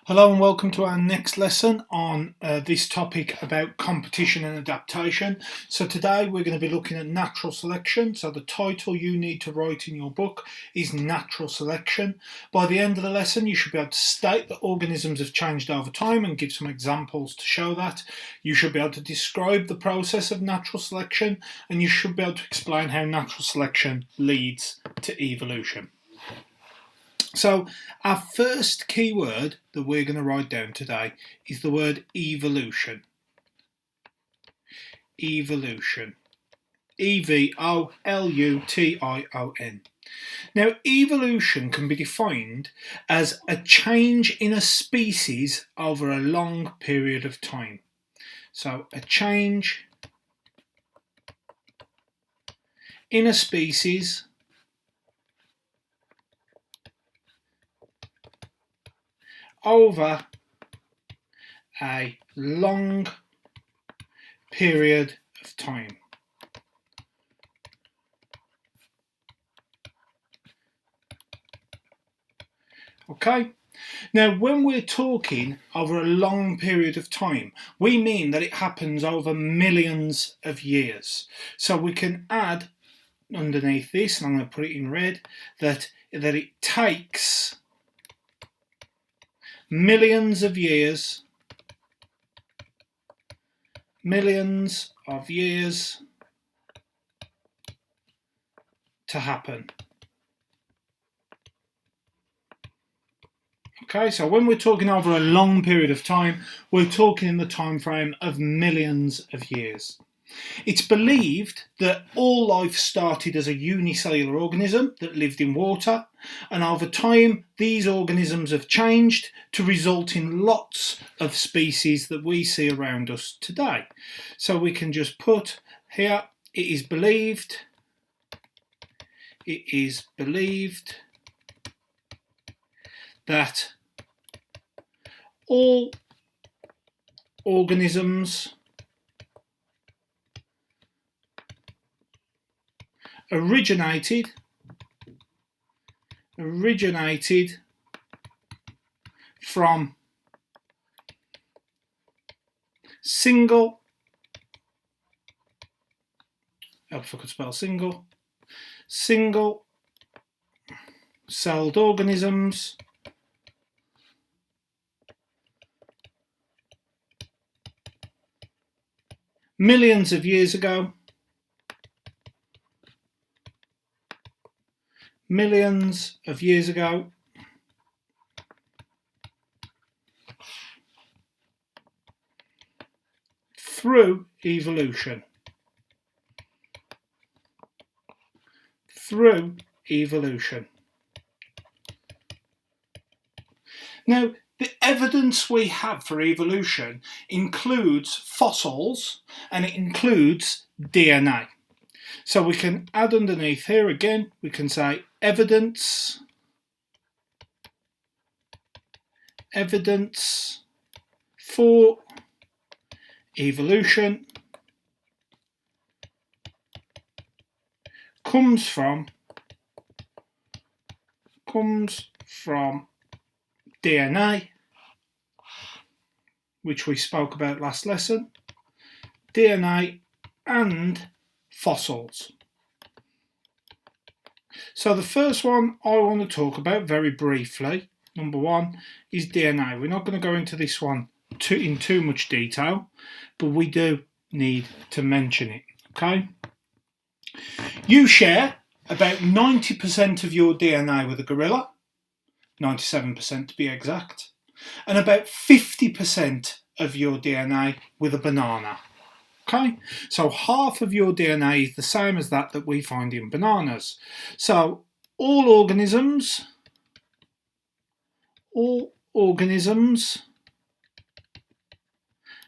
Hello and welcome to our next lesson on this topic about competition and adaptation. So today we're going to be looking at natural selection. So the title you need to write in your book is Natural Selection. By the end of the lesson you should be able to state that organisms have changed over time and give some examples to show that. You should be able to describe the process of natural selection, and you should be able to explain how natural selection leads to evolution. So our first key word that we're going to write down today is the word evolution. Evolution. E-V-O-L-U-T-I-O-N. Now, evolution can be defined as a change in a species over a long period of time. So a change in a species over a long period of time. Okay, now when we're talking over a long period of time, we mean that it happens over millions of years. So we can add underneath this, and I'm going to put it in red, that it takes millions of years to happen. Okay, so when we're talking over a long period of time, we're talking in the time frame of millions of years. It's believed that all life started as a unicellular organism that lived in water, and over time these organisms have changed to result in lots of species that we see around us today. So we can just put here, it is believed that all organisms originated from single celled organisms millions of years ago, through evolution. Now, the evidence we have for evolution includes fossils and it includes DNA. So we can add underneath here again, we can say evidence for evolution comes from DNA, which we spoke about last lesson, DNA and fossils. So the first one I want to talk about very briefly, number one, is DNA. We're not going to go into this one in too much detail, but we do need to mention it, okay? You share about 90% of your DNA with a gorilla, 97% to be exact, and about 50% of your DNA with a banana. Okay, so half of your DNA is the same as that we find in bananas. So all organisms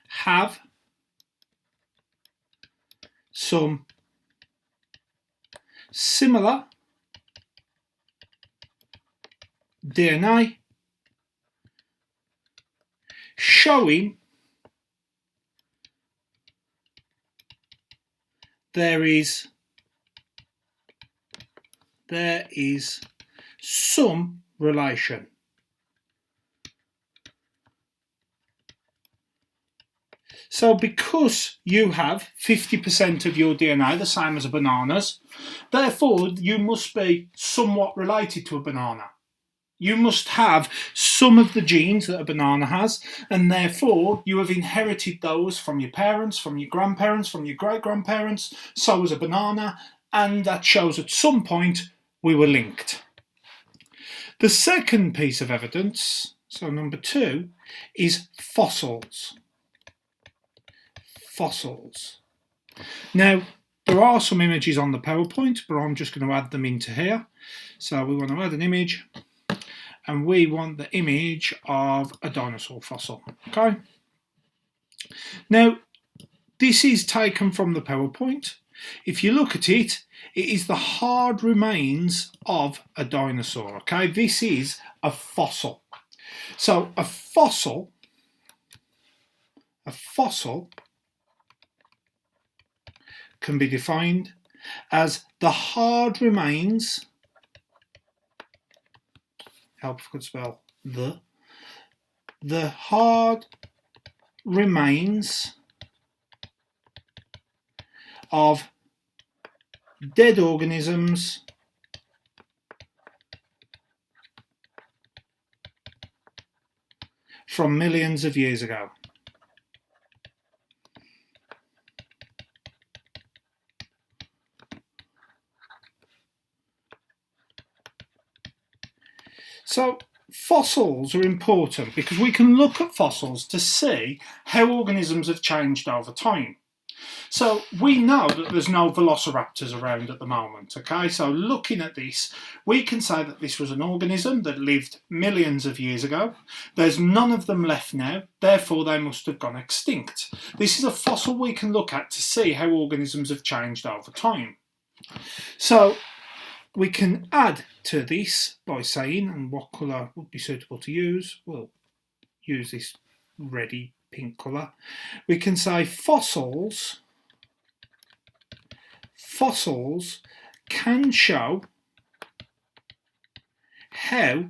have some similar DNA showing there is some relation. So because you have 50% of your DNA, the same as a banana's, therefore you must be somewhat related to a banana. You must have some of the genes that a banana has, and therefore you have inherited those from your parents, from your grandparents, from your great-grandparents, so as a banana, and that shows at some point we were linked. The second piece of evidence, so number 2, is fossils. Fossils. Now, there are some images on the PowerPoint, but I'm just going to add them into here. So we want to add an image, and we want the image of a dinosaur fossil. Okay. Now, this is taken from the PowerPoint. If you look at it, it is the hard remains of a dinosaur. Okay, this is a fossil. So a fossil can be defined as the hard remains, help if I could spell the hard remains of dead organisms from millions of years ago. So fossils are important because we can look at fossils to see how organisms have changed over time. So we know that there's no velociraptors around at the moment, okay? So looking at this, we can say that this was an organism that lived millions of years ago. There's none of them left now, therefore they must have gone extinct. This is a fossil we can look at to see how organisms have changed over time. So we can add to this by saying, and what colour would be suitable to use? We'll use this reddy pink colour. We can say fossils can show how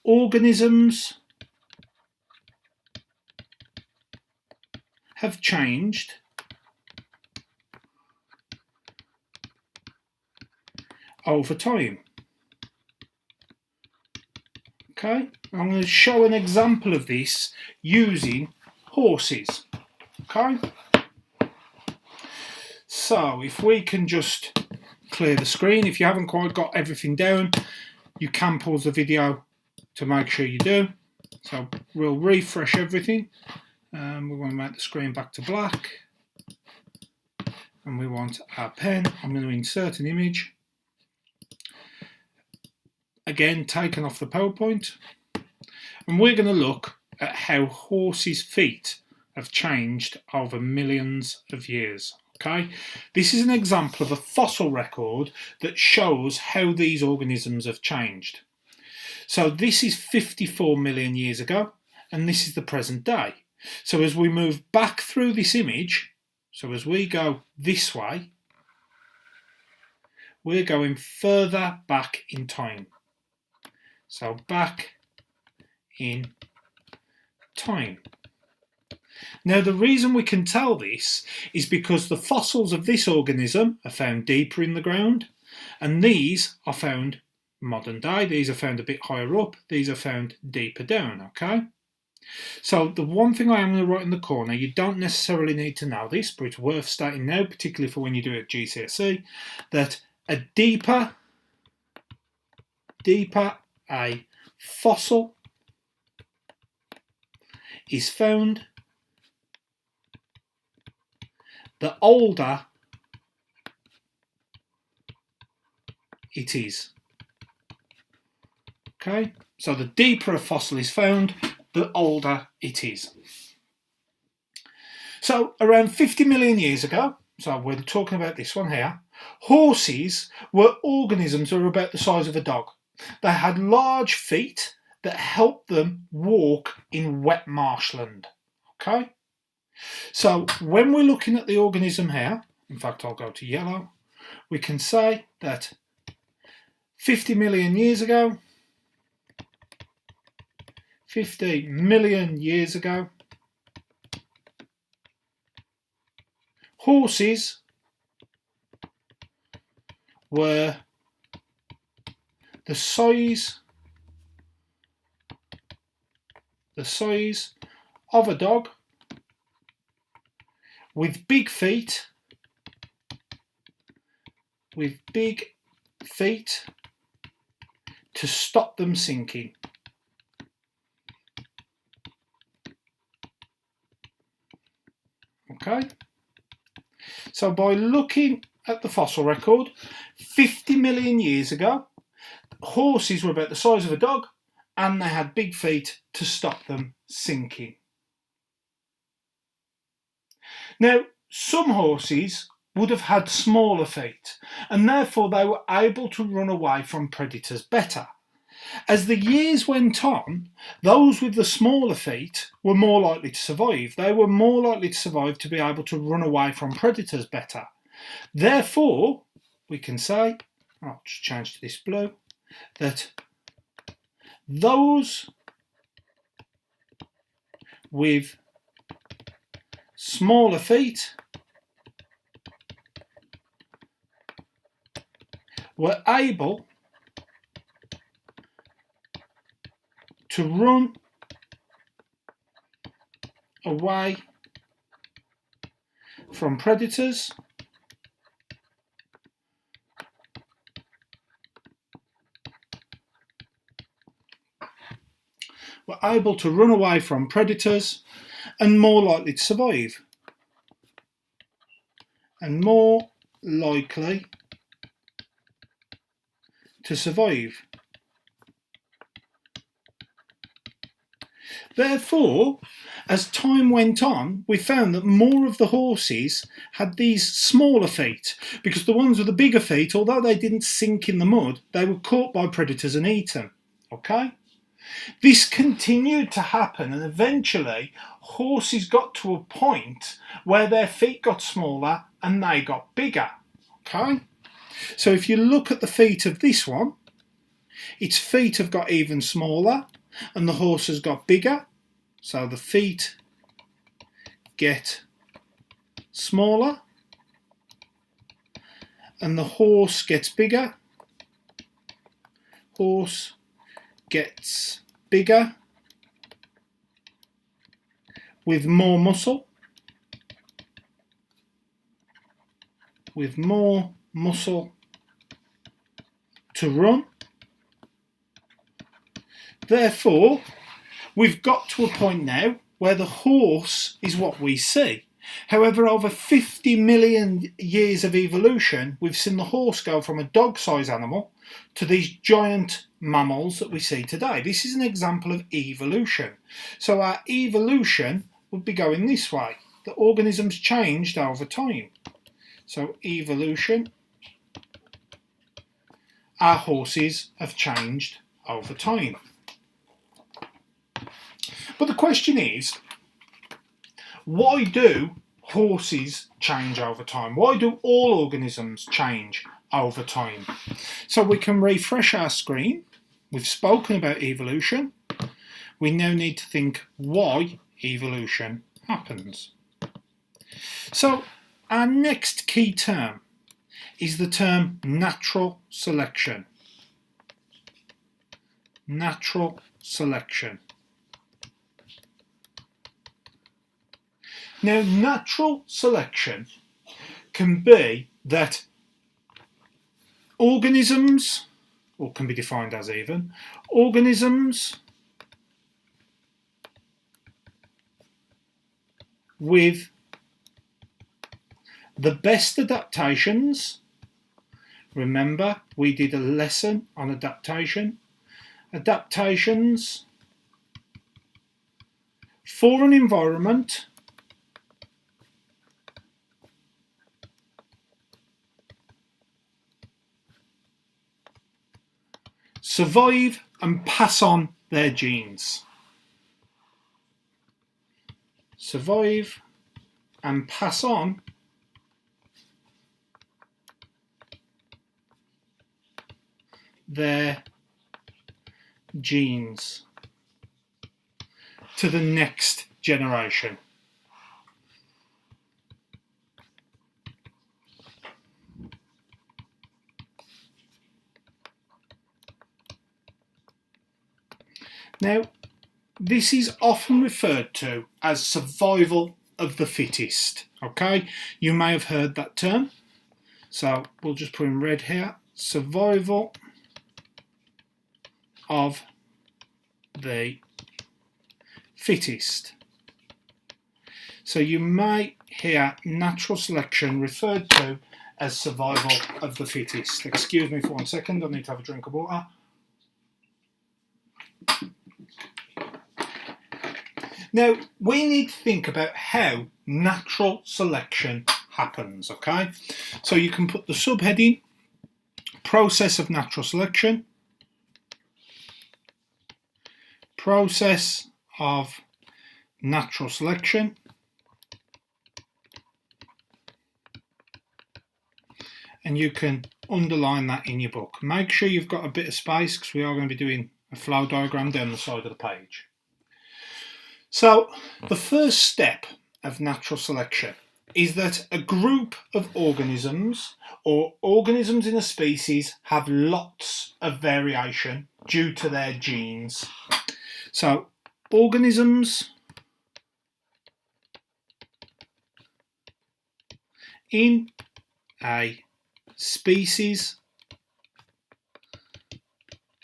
organisms have changed over time. Okay, I'm going to show an example of this using horses. Okay, so if we can just clear the screen, if you haven't quite got everything down, you can pause the video to make sure you do. So we'll refresh everything. We want to make the screen back to black, and we want our pen. I'm going to insert an image. Again, taken off the PowerPoint, and we're going to look at how horses' feet have changed over millions of years. Okay, this is an example of a fossil record that shows how these organisms have changed. So this is 54 million years ago, and this is the present day. So as we move back through this image, so as we go this way, we're going further back in time. So back in time. Now the reason we can tell this is because the fossils of this organism are found deeper in the ground, and these are found modern day. These are found a bit higher up, these are found deeper down, okay? So the one thing I am going to write in the corner, you don't necessarily need to know this, but it's worth stating now, particularly for when you do it at GCSE, that a deeper a fossil is found, the older it is. Okay, so the deeper a fossil is found, the older it is. So around 50 million years ago, so we're talking about this one here, horses were organisms that were about the size of a dog. They had large feet that helped them walk in wet marshland. Okay, so when we're looking at the organism here, in fact I'll go to yellow, we can say that 50 million years ago, 50 million years ago, horses were the size of a dog with big feet to stop them sinking. Okay, so by looking at the fossil record, 50 million years ago, horses were about the size of a dog and they had big feet to stop them sinking. Now, some horses would have had smaller feet and therefore they were able to run away from predators better. As the years went on, those with the smaller feet were more likely to survive. They were more likely to survive to be able to run away from predators better. Therefore, we can say, I'll just change to this blue, that those with smaller feet were able to run away from predators and more likely to survive. And more likely to survive. Therefore, as time went on, we found that more of the horses had these smaller feet, because the ones with the bigger feet, although they didn't sink in the mud, they were caught by predators and eaten. Okay? This continued to happen, and eventually horses got to a point where their feet got smaller and they got bigger. Okay? So if you look at the feet of this one, its feet have got even smaller and the horse has got bigger. So the feet get smaller and the horse gets bigger. Horse gets bigger with more muscle. With more muscle to run. Therefore, we've got to a point now where the horse is what we see. However, over 50 million years of evolution, we've seen the horse go from a dog-sized animal to these giant mammals that we see today. This is an example of evolution. So our evolution would be going this way. The organisms changed over time. So evolution, our horses have changed over time. But the question is, why do horses change over time? Why do all organisms change over time? So we can refresh our screen. We've spoken about evolution. We now need to think why evolution happens. So our next key term is the term natural selection. Natural selection. Now, natural selection can be that organisms, or can be defined as even, organisms with the best adaptations. Remember, we did a lesson on adaptation. Adaptations for an environment survive and pass on their genes. Survive and pass on their genes to the next generation. Now, this is often referred to as survival of the fittest. Okay, you may have heard that term. So we'll just put in red here, survival of the fittest. So you may hear natural selection referred to as survival of the fittest. Excuse me for 1 second, I need to have a drink of water. Now, we need to think about how natural selection happens, okay? So you can put the subheading, process of natural selection, process of natural selection, and you can underline that in your book. Make sure you've got a bit of space because we are going to be doing a flow diagram down the side of the page. So the first step of natural selection is that a group of organisms or organisms in a species have lots of variation due to their genes. So organisms in a species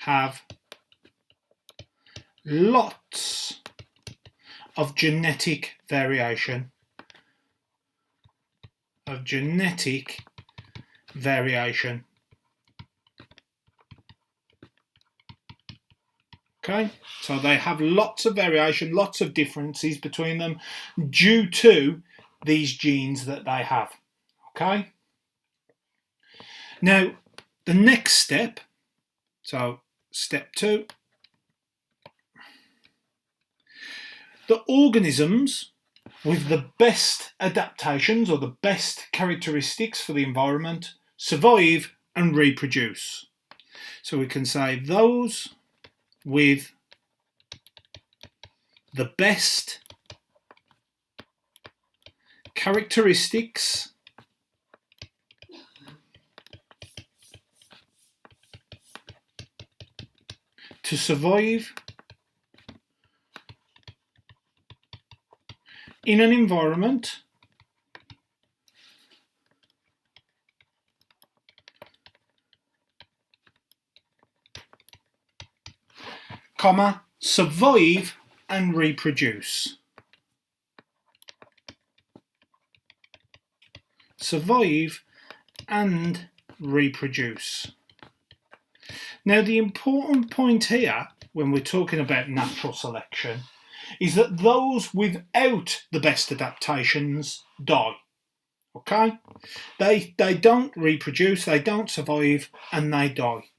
have lots of genetic variation. Okay, so they have lots of variation, lots of differences between them due to these genes that they have. Okay, now the next step, so step 2, the organisms with the best adaptations or the best characteristics for the environment survive and reproduce. So we can say those with the best characteristics to survive in an environment survive and reproduce. Survive and reproduce. Now, the important point here when we're talking about natural selection is that those without the best adaptations die. Okay? They don't reproduce, they don't survive, and they die.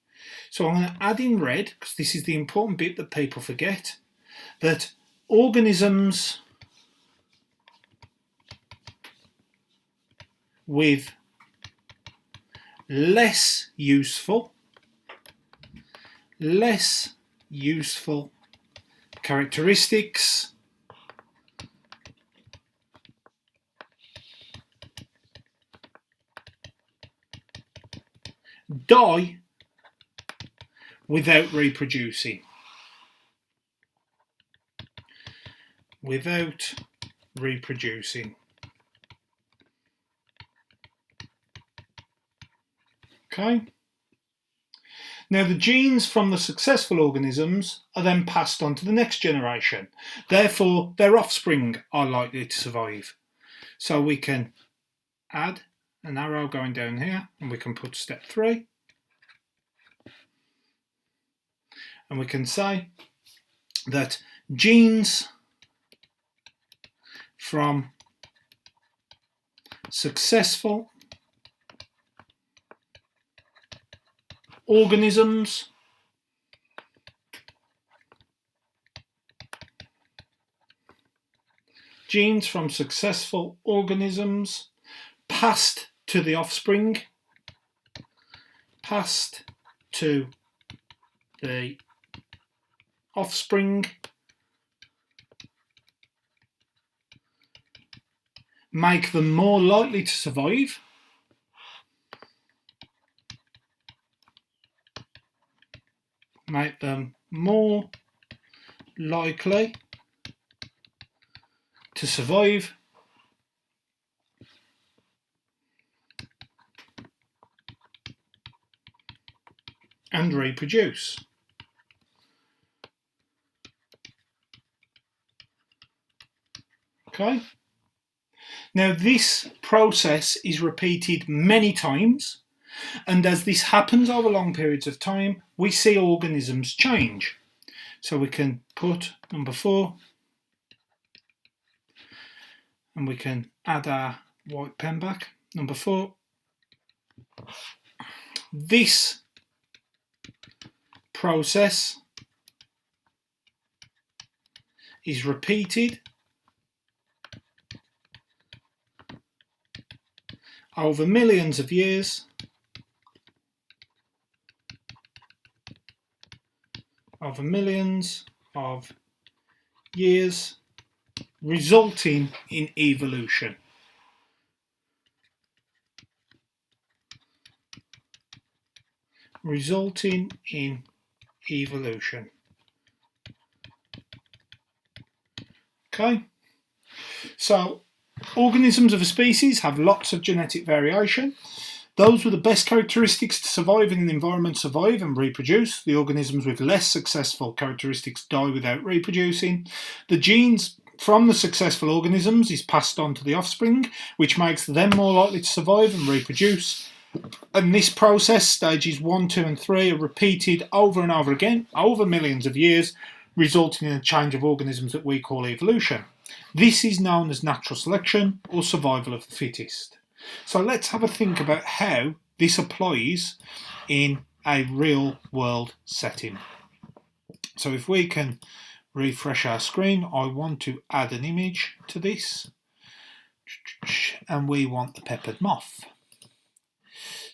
So I'm going to add in red, because this is the important bit that people forget, that organisms with less useful characteristics die without reproducing. Okay. Now the genes from the successful organisms are then passed on to the next generation. Therefore, their offspring are likely to survive. So we can add an arrow going down here and we can put step 3. And we can say that genes from successful organisms passed to the offspring, make them more likely to survive, make them more likely to survive and reproduce. Okay. Now this process is repeated many times, and as this happens over long periods of time, we see organisms change. So we can put number 4, and we can add our white pen back. Number 4. This process is repeated over millions of years, resulting in evolution. Okay, so organisms of a species have lots of genetic variation. Those with the best characteristics to survive in an environment survive and reproduce. The organisms with less successful characteristics die without reproducing. The genes from the successful organisms is passed on to the offspring, which makes them more likely to survive and reproduce. And this process, stages 1, 2 and 3, are repeated over and over again, over millions of years, resulting in a change of organisms that we call evolution. This is known as natural selection or survival of the fittest. So let's have a think about how this applies in a real world setting. So if we can refresh our screen, I want to add an image to this, and we want the peppered moth.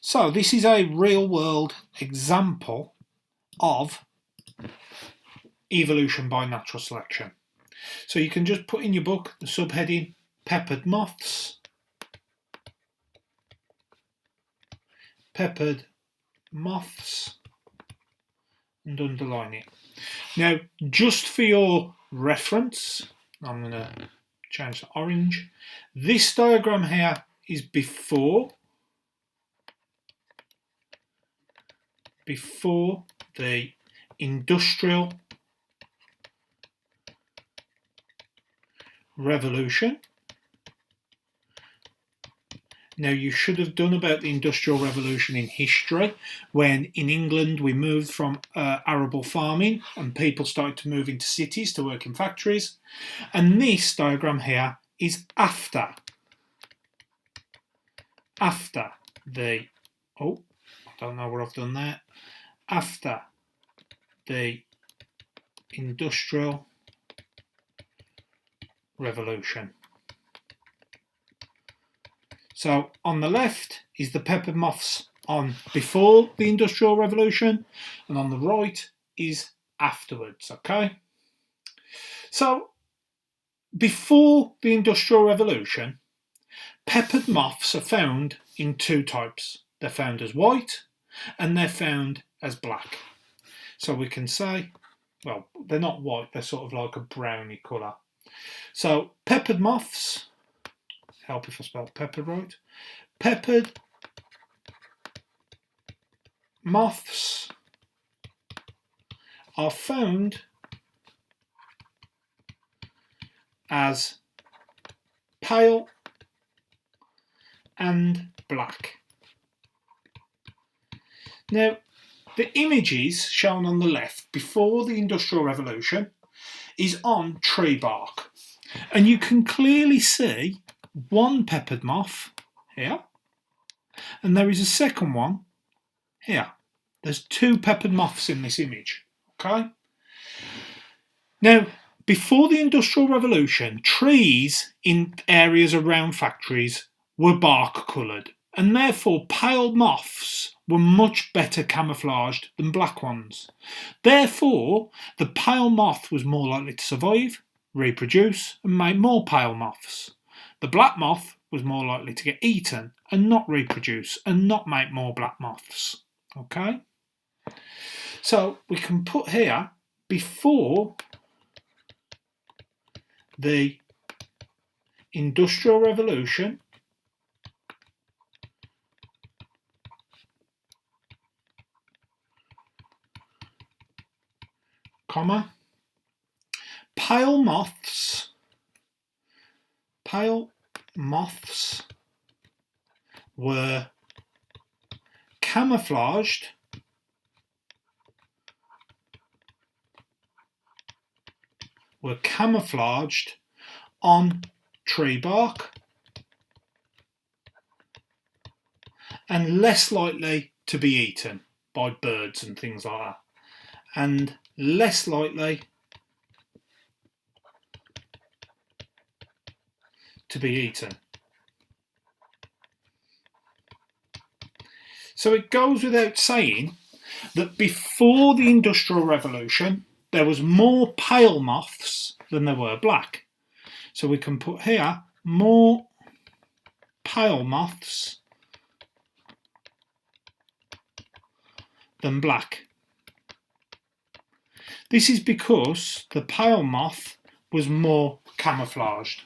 So this is a real world example of evolution by natural selection. So you can just put in your book the subheading peppered moths, and underline it. Now, just for your reference, I'm going to change to orange. This diagram here is before the Industrial Revolution. Now, you should have done about the Industrial Revolution in history, when in England we moved from arable farming and people started to move into cities to work in factories. And this diagram here is after the, I don't know what I've done there, after the Industrial Revolution. So on the left is the peppered moths on before the Industrial Revolution, and on the right is afterwards, okay? So before the Industrial Revolution, peppered moths are found in 2 types. They're found as white and they're found as black. So we can say, well, they're not white, they're sort of like a browny colour. So peppered moths, help if I spell peppered right. Peppered moths are found as pale and black. Now, the images shown on the left before the Industrial Revolution is on tree bark, and you can clearly see one peppered moth here, and there is a second one here. There's 2 peppered moths in this image, okay? Now, before the Industrial Revolution, trees in areas around factories were bark coloured, and therefore pale moths were much better camouflaged than black ones. Therefore, the pale moth was more likely to survive, reproduce, and make more pale moths. The black moth was more likely to get eaten and not reproduce and not make more black moths. Okay? So we can put here before the Industrial Revolution, comma, pale moths were camouflaged on tree bark and less likely to be eaten by birds and things like that, and less likely to be eaten. So it goes without saying that before the Industrial Revolution there was more pale moths than there were black. So we can put here more pale moths than black. This is because the pale moth was more camouflaged.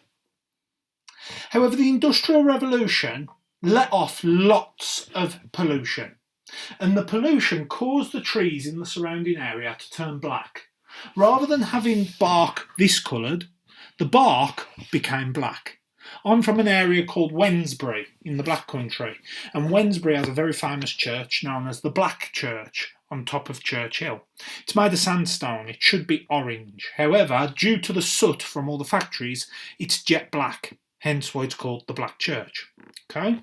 However, the Industrial Revolution let off lots of pollution, and the pollution caused the trees in the surrounding area to turn black. Rather than having bark this coloured, the bark became black. I'm from an area called Wednesbury in the Black Country, and Wednesbury has a very famous church known as the Black Church on top of Church Hill. It's made of sandstone, it should be orange. However, due to the soot from all the factories, it's jet black, hence why it's called the Black Church. Okay?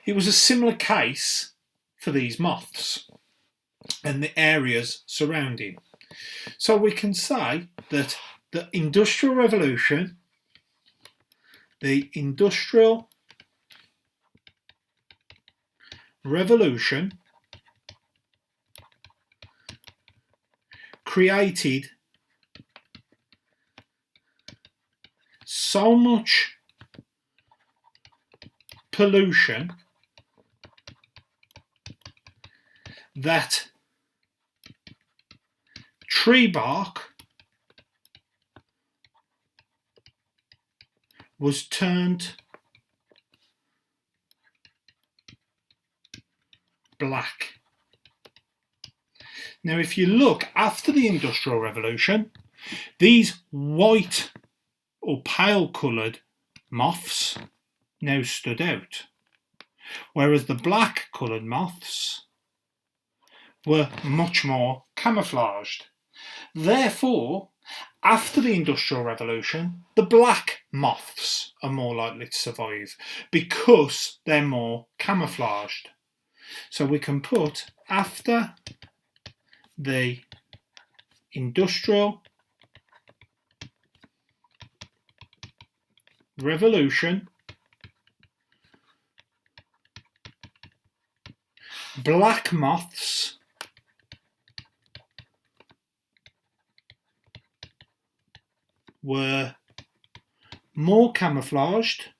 It was a similar case for these moths and the areas surrounding. So we can say that the Industrial Revolution created so much pollution that tree bark was turned black. Now, if you look after the Industrial Revolution, these white or pale coloured moths now stood out, whereas the black coloured moths were much more camouflaged. Therefore, after the Industrial Revolution, the black moths are more likely to survive because they're more camouflaged. So we can put after the Industrial Revolution, black moths were more camouflaged,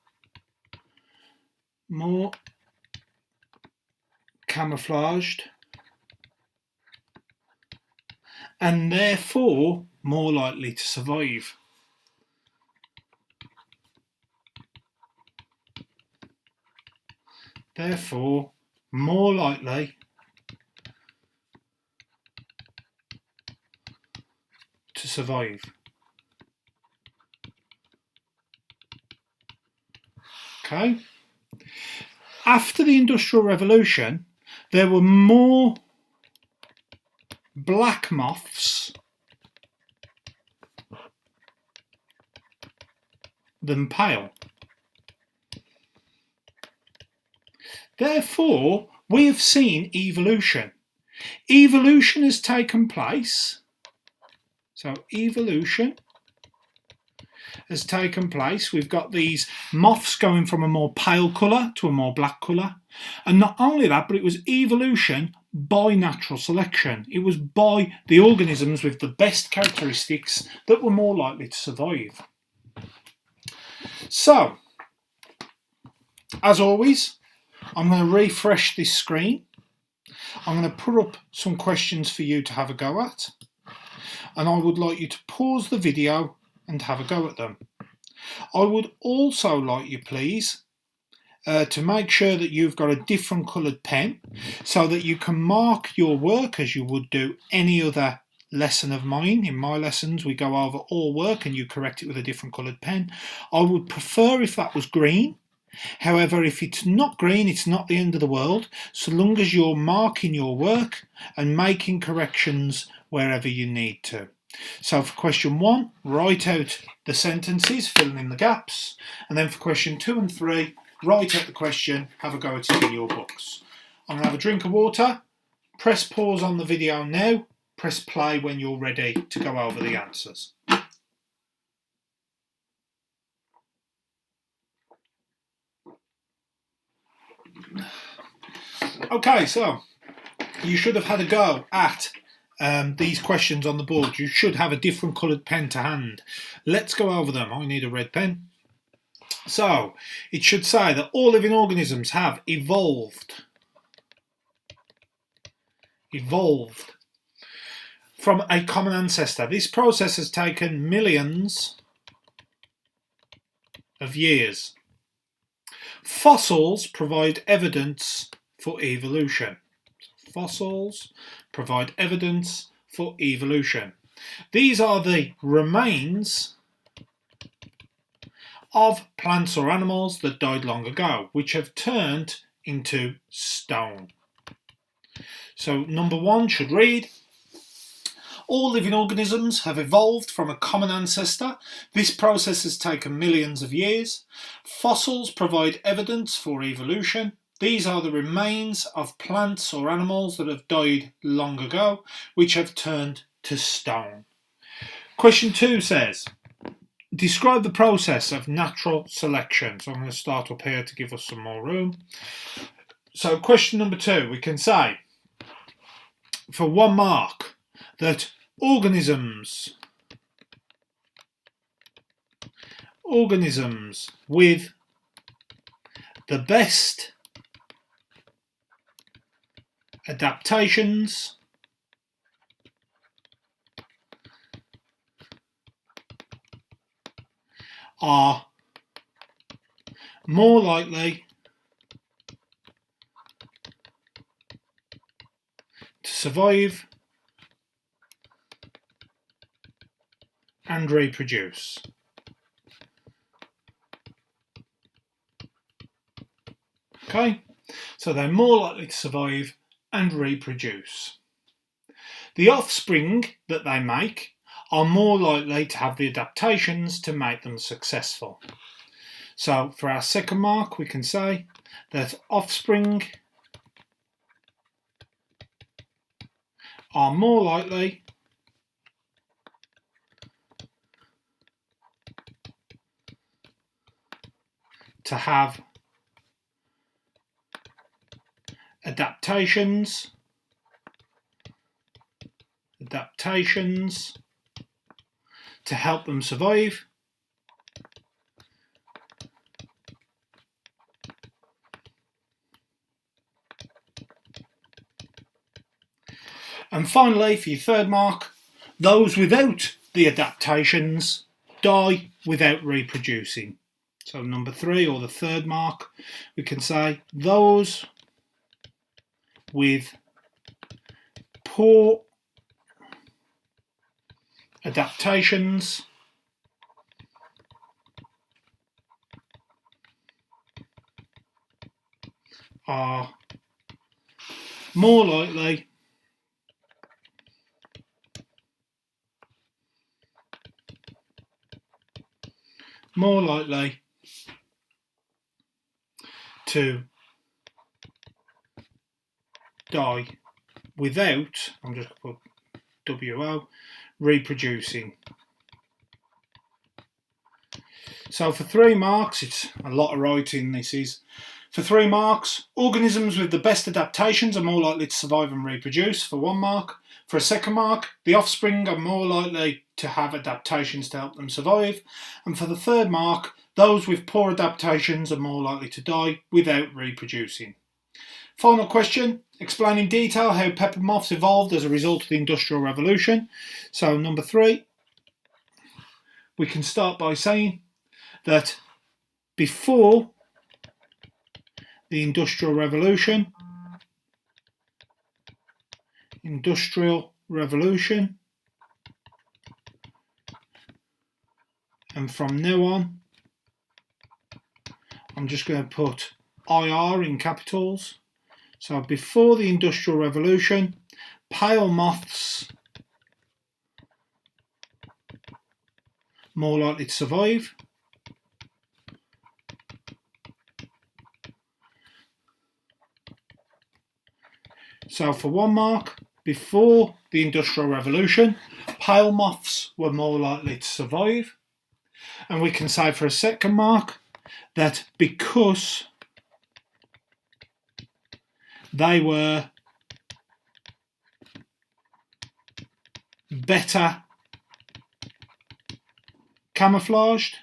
and therefore more likely to survive. Therefore, more likely to survive. Okay. After the Industrial Revolution, there were more black moths than pale. Therefore, we have seen evolution. Evolution has taken place. So evolution has taken place. We've got these moths going from a more pale colour to a more black colour. And not only that, but it was evolution by natural selection. It was by the organisms with the best characteristics that were more likely to survive. So, as always, I'm going to refresh this screen. I'm going to put up some questions for you to have a go at. And I would like you to pause the video and have a go at them. I would also like you, please, to make sure that you've got a different coloured pen so that you can mark your work as you would do any other lesson of mine. In my lessons we go over all work and you correct it with a different coloured pen. I would prefer if that was green. However, if it's not green, it's not the end of the world, so long as you're marking your work and making corrections wherever you need to. So for question 1, write out the sentences, filling in the gaps, and then for question 2 and 3, write out the question, have a go at it in your books. I'm going to have a drink of water, press pause on the video now, press play when you're ready to go over the answers. Okay, so you should have had a go at these questions on the board. You should have a different coloured pen to hand. Let's go over them. I need a red pen. So it should say that all living organisms have evolved from a common ancestor. This process has taken millions of years. Fossils provide evidence for evolution. Fossils provide evidence for evolution. These are the remains of plants or animals that died long ago, which have turned into stone. So number 1 should read, all living organisms have evolved from a common ancestor. This process has taken millions of years. Fossils provide evidence for evolution. These are the remains of plants or animals that have died long ago, which have turned to stone. Question 2 says, describe the process of natural selection. So I'm going to start up here to give us some more room. So question number 2, we can say, for 1 mark, that organisms with the best adaptations are more likely to survive and reproduce. Okay, so they're more likely to survive and reproduce. The offspring that they make are more likely to have the adaptations to make them successful. So for our 2nd mark, we can say that offspring are more likely to have adaptations to help them survive and finally, for your 3rd mark, those without the adaptations die without reproducing. So number 3, or the 3rd mark, we can say those with poor adaptations are more likely to die without, I'm just going to put WO, reproducing. So for 3 marks, it's a lot of writing this is. For 3 marks, organisms with the best adaptations are more likely to survive and reproduce, for 1 mark. For a 2nd mark, the offspring are more likely to have adaptations to help them survive. And for the 3rd mark, those with poor adaptations are more likely to die without reproducing. Final question, explain in detail how pepper moths evolved as a result of the Industrial Revolution. So number 3, we can start by saying that before the Industrial Revolution, and from now on I'm just going to put IR in capitals. So before the Industrial Revolution, pale moths more likely to survive. So for 1 mark, before the Industrial Revolution, pale moths were more likely to survive. And we can say for a 2nd mark that because they were better camouflaged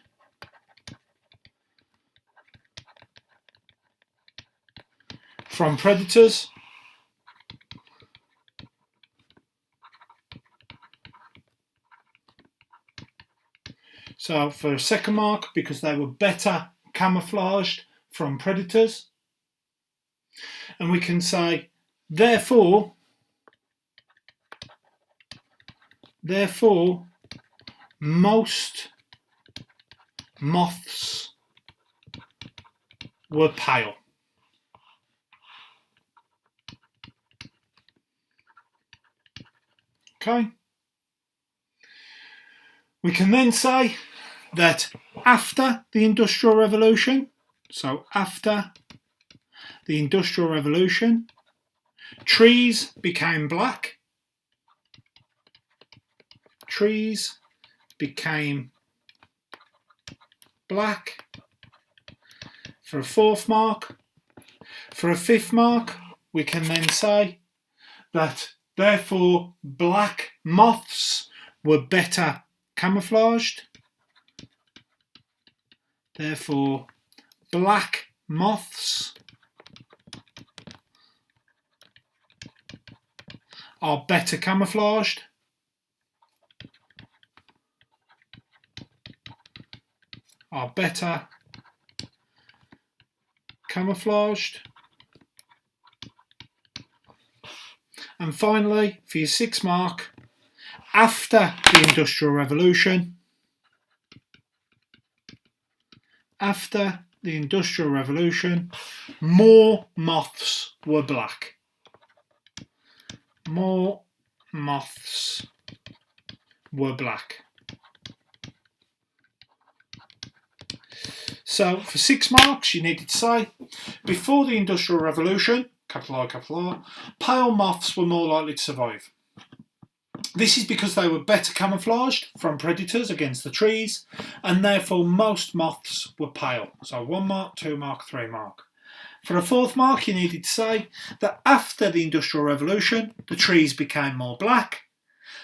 from predators, so for a 2nd mark, because they were better camouflaged from predators. And we can say, therefore, most moths were pale. Okay. We can then say that after the Industrial Revolution, so after the Industrial Revolution, trees became black. Trees became black for a 4th mark. For a 5th mark, we can then say that therefore black moths were better camouflaged. Therefore black moths are better camouflaged. And finally, for your 6th mark, after the Industrial Revolution, more moths were black. More moths were black. So for 6 marks, you needed to say, before the Industrial Revolution, capital I, capital R, pale moths were more likely to survive. This is because they were better camouflaged from predators against the trees, and therefore most moths were pale. So 1 mark, 2 mark, 3 mark. For a 4th mark, you needed to say that after the Industrial Revolution, the trees became more black.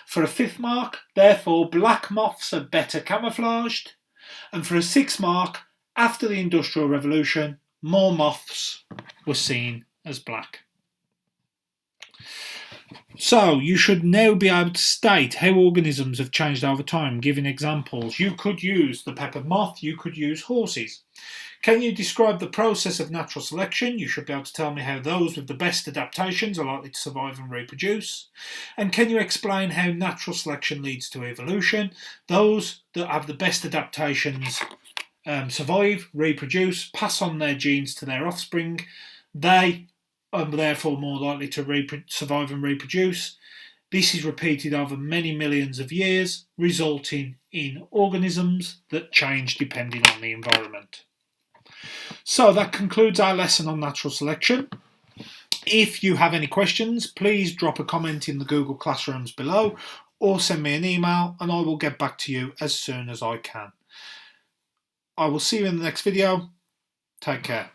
For a 5th mark, therefore black moths are better camouflaged. And for a 6th mark, after the Industrial Revolution, more moths were seen as black. So you should now be able to state how organisms have changed over time, giving examples. You could use the peppered moth, you could use horses. Can you describe the process of natural selection? You should be able to tell me how those with the best adaptations are likely to survive and reproduce. And can you explain how natural selection leads to evolution? Those that have the best adaptations survive, reproduce, pass on their genes to their offspring. They are therefore more likely to survive and reproduce. This is repeated over many millions of years, resulting in organisms that change depending on the environment. So that concludes our lesson on natural selection. If you have any questions, please drop a comment in the Google Classrooms below or send me an email and I will get back to you as soon as I can. I will see you in the next video. Take care.